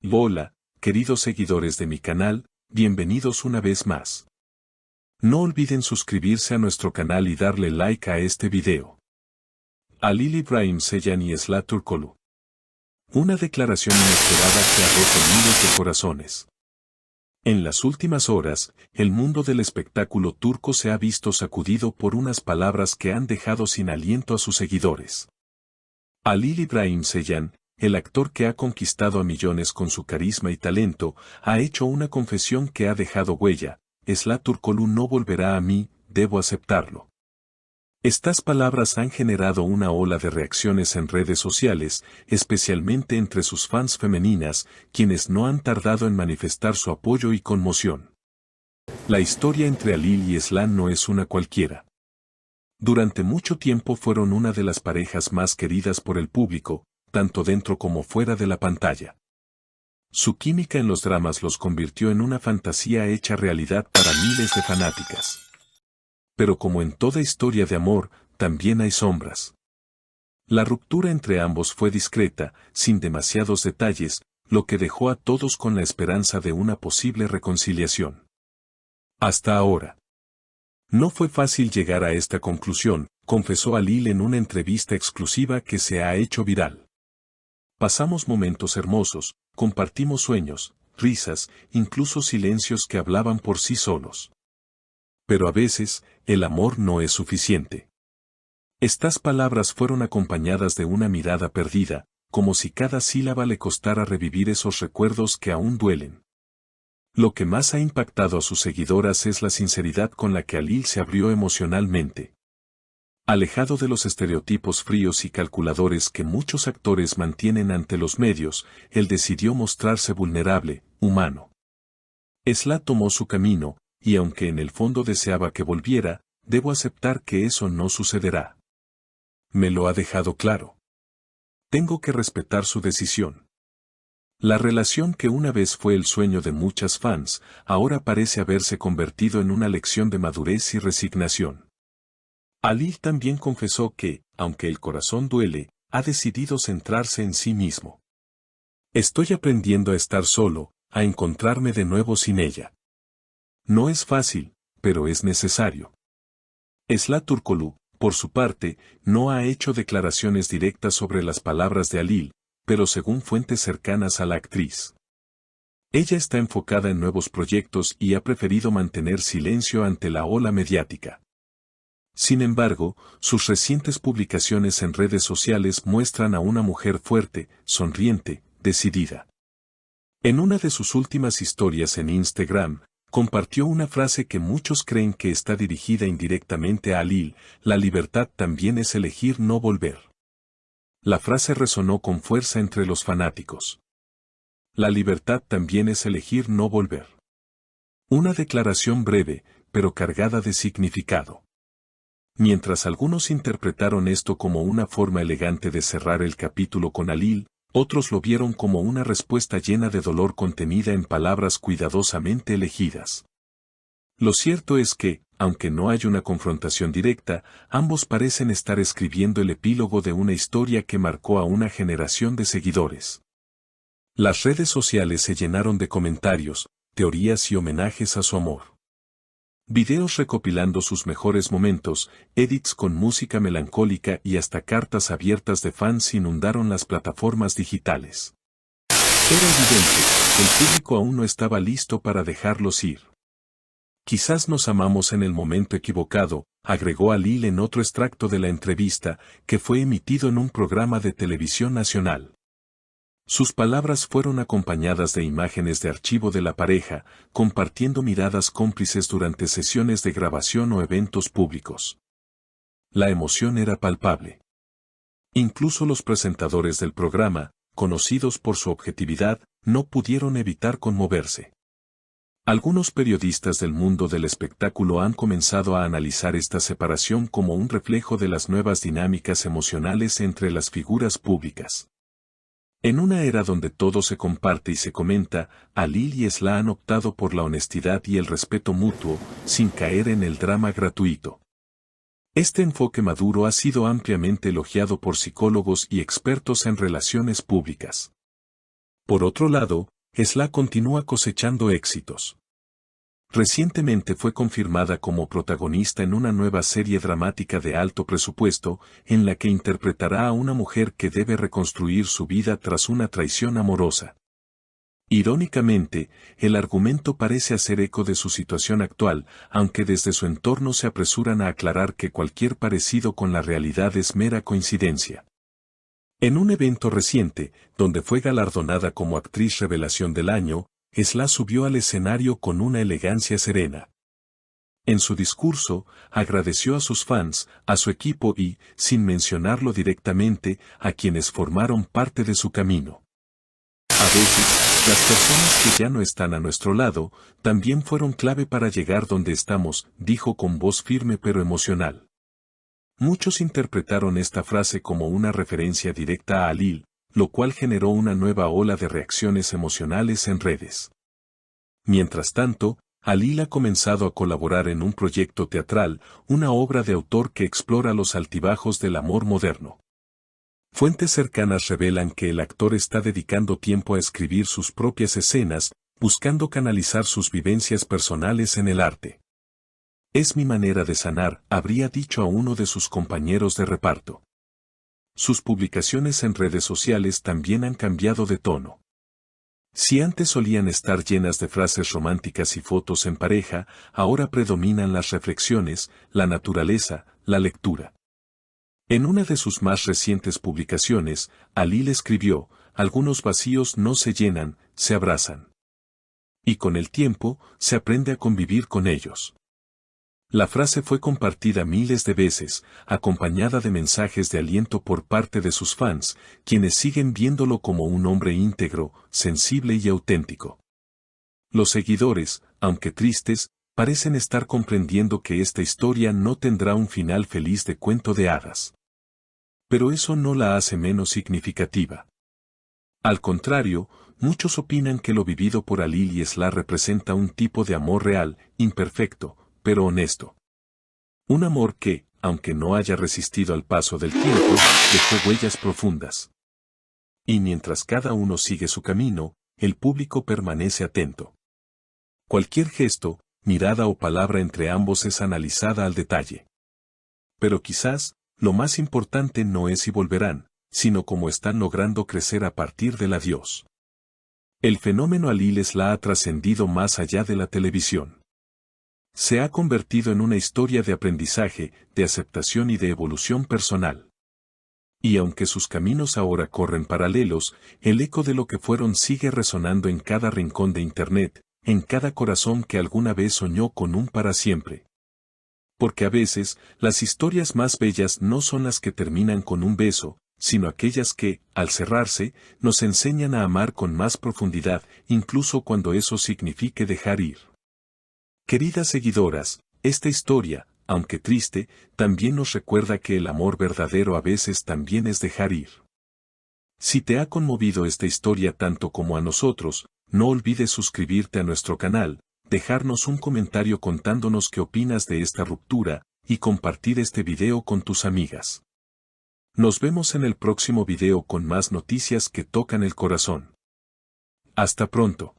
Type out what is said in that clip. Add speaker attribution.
Speaker 1: Hola, queridos seguidores de mi canal, bienvenidos una vez más. No olviden suscribirse a nuestro canal y darle like a este video. Halil İbrahimseven y Esla Türkoğlu. Una declaración inesperada que ha roto miles de corazones. En las últimas horas, el mundo del espectáculo turco se ha visto sacudido por unas palabras que han dejado sin aliento a sus seguidores. Halil İbrahimseven, el actor que ha conquistado a millones con su carisma y talento, ha hecho una confesión que ha dejado huella: Esla Türkoğlu no volverá a mí, debo aceptarlo. Estas palabras han generado una ola de reacciones en redes sociales, especialmente entre sus fans femeninas, quienes no han tardado en manifestar su apoyo y conmoción. La historia entre Halil y Esla no es una cualquiera. Durante mucho tiempo fueron una de las parejas más queridas por el público, tanto dentro como fuera de la pantalla. Su química en los dramas los convirtió en una fantasía hecha realidad para miles de fanáticas. Pero como en toda historia de amor, también hay sombras. La ruptura entre ambos fue discreta, sin demasiados detalles, lo que dejó a todos con la esperanza de una posible reconciliación. Hasta ahora. No fue fácil llegar a esta conclusión, confesó Halil en una entrevista exclusiva que se ha hecho viral. Pasamos momentos hermosos, compartimos sueños, risas, incluso silencios que hablaban por sí solos. Pero a veces, el amor no es suficiente. Estas palabras fueron acompañadas de una mirada perdida, como si cada sílaba le costara revivir esos recuerdos que aún duelen. Lo que más ha impactado a sus seguidoras es la sinceridad con la que Halil se abrió emocionalmente. Alejado de los estereotipos fríos y calculadores que muchos actores mantienen ante los medios, él decidió mostrarse vulnerable, humano. Esla tomó su camino, y aunque en el fondo deseaba que volviera, debo aceptar que eso no sucederá. Me lo ha dejado claro. Tengo que respetar su decisión. La relación que una vez fue el sueño de muchas fans, ahora parece haberse convertido en una lección de madurez y resignación. Halil también confesó que, aunque el corazón duele, ha decidido centrarse en sí mismo. Estoy aprendiendo a estar solo, a encontrarme de nuevo sin ella. No es fácil, pero es necesario. Esla Türkoğlu, por su parte, no ha hecho declaraciones directas sobre las palabras de Halil, pero según fuentes cercanas a la actriz. Ella está enfocada en nuevos proyectos y ha preferido mantener silencio ante la ola mediática. Sin embargo, sus recientes publicaciones en redes sociales muestran a una mujer fuerte, sonriente, decidida. En una de sus últimas historias en Instagram, compartió una frase que muchos creen que está dirigida indirectamente a Halil: la libertad también es elegir no volver. La frase resonó con fuerza entre los fanáticos. La libertad también es elegir no volver. Una declaración breve, pero cargada de significado. Mientras algunos interpretaron esto como una forma elegante de cerrar el capítulo con Halil, otros lo vieron como una respuesta llena de dolor contenida en palabras cuidadosamente elegidas. Lo cierto es que, aunque no hay una confrontación directa, ambos parecen estar escribiendo el epílogo de una historia que marcó a una generación de seguidores. Las redes sociales se llenaron de comentarios, teorías y homenajes a su amor. Videos recopilando sus mejores momentos, edits con música melancólica y hasta cartas abiertas de fans inundaron las plataformas digitales. Era evidente, el público aún no estaba listo para dejarlos ir. Quizás nos amamos en el momento equivocado, agregó Halil en otro extracto de la entrevista, que fue emitido en un programa de televisión nacional. Sus palabras fueron acompañadas de imágenes de archivo de la pareja, compartiendo miradas cómplices durante sesiones de grabación o eventos públicos. La emoción era palpable. Incluso los presentadores del programa, conocidos por su objetividad, no pudieron evitar conmoverse. Algunos periodistas del mundo del espectáculo han comenzado a analizar esta separación como un reflejo de las nuevas dinámicas emocionales entre las figuras públicas. En una era donde todo se comparte y se comenta, Halil y Esla han optado por la honestidad y el respeto mutuo, sin caer en el drama gratuito. Este enfoque maduro ha sido ampliamente elogiado por psicólogos y expertos en relaciones públicas. Por otro lado, Sla continúa cosechando éxitos. Recientemente fue confirmada como protagonista en una nueva serie dramática de alto presupuesto, en la que interpretará a una mujer que debe reconstruir su vida tras una traición amorosa. Irónicamente, el argumento parece hacer eco de su situación actual, aunque desde su entorno se apresuran a aclarar que cualquier parecido con la realidad es mera coincidencia. En un evento reciente, donde fue galardonada como actriz revelación del año, Sla subió al escenario con una elegancia serena. En su discurso, agradeció a sus fans, a su equipo y, sin mencionarlo directamente, a quienes formaron parte de su camino. A veces, las personas que ya no están a nuestro lado, también fueron clave para llegar donde estamos, dijo con voz firme pero emocional. Muchos interpretaron esta frase como una referencia directa a Alil, lo cual generó una nueva ola de reacciones emocionales en redes. Mientras tanto, Alil ha comenzado a colaborar en un proyecto teatral, una obra de autor que explora los altibajos del amor moderno. Fuentes cercanas revelan que el actor está dedicando tiempo a escribir sus propias escenas, buscando canalizar sus vivencias personales en el arte. Es mi manera de sanar, habría dicho a uno de sus compañeros de reparto. Sus publicaciones en redes sociales también han cambiado de tono. Si antes solían estar llenas de frases románticas y fotos en pareja, ahora predominan las reflexiones, la naturaleza, la lectura. En una de sus más recientes publicaciones, Alil escribió, algunos vacíos no se llenan, se abrazan. Y con el tiempo, se aprende a convivir con ellos. La frase fue compartida miles de veces, acompañada de mensajes de aliento por parte de sus fans, quienes siguen viéndolo como un hombre íntegro, sensible y auténtico. Los seguidores, aunque tristes, parecen estar comprendiendo que esta historia no tendrá un final feliz de cuento de hadas. Pero eso no la hace menos significativa. Al contrario, muchos opinan que lo vivido por Alil y Sla representa un tipo de amor real, imperfecto, pero honesto. Un amor que, aunque no haya resistido al paso del tiempo, dejó huellas profundas. Y mientras cada uno sigue su camino, el público permanece atento. Cualquier gesto, mirada o palabra entre ambos es analizada al detalle. Pero quizás, lo más importante no es si volverán, sino cómo están logrando crecer a partir del adiós. El fenómeno Alil Sla ha trascendido más allá de la televisión. Se ha convertido en una historia de aprendizaje, de aceptación y de evolución personal. Y aunque sus caminos ahora corren paralelos, el eco de lo que fueron sigue resonando en cada rincón de Internet, en cada corazón que alguna vez soñó con un para siempre. Porque a veces, las historias más bellas no son las que terminan con un beso, sino aquellas que, al cerrarse, nos enseñan a amar con más profundidad, incluso cuando eso signifique dejar ir. Queridas seguidoras, esta historia, aunque triste, también nos recuerda que el amor verdadero a veces también es dejar ir. Si te ha conmovido esta historia tanto como a nosotros, no olvides suscribirte a nuestro canal, dejarnos un comentario contándonos qué opinas de esta ruptura, y compartir este video con tus amigas. Nos vemos en el próximo video con más noticias que tocan el corazón. Hasta pronto.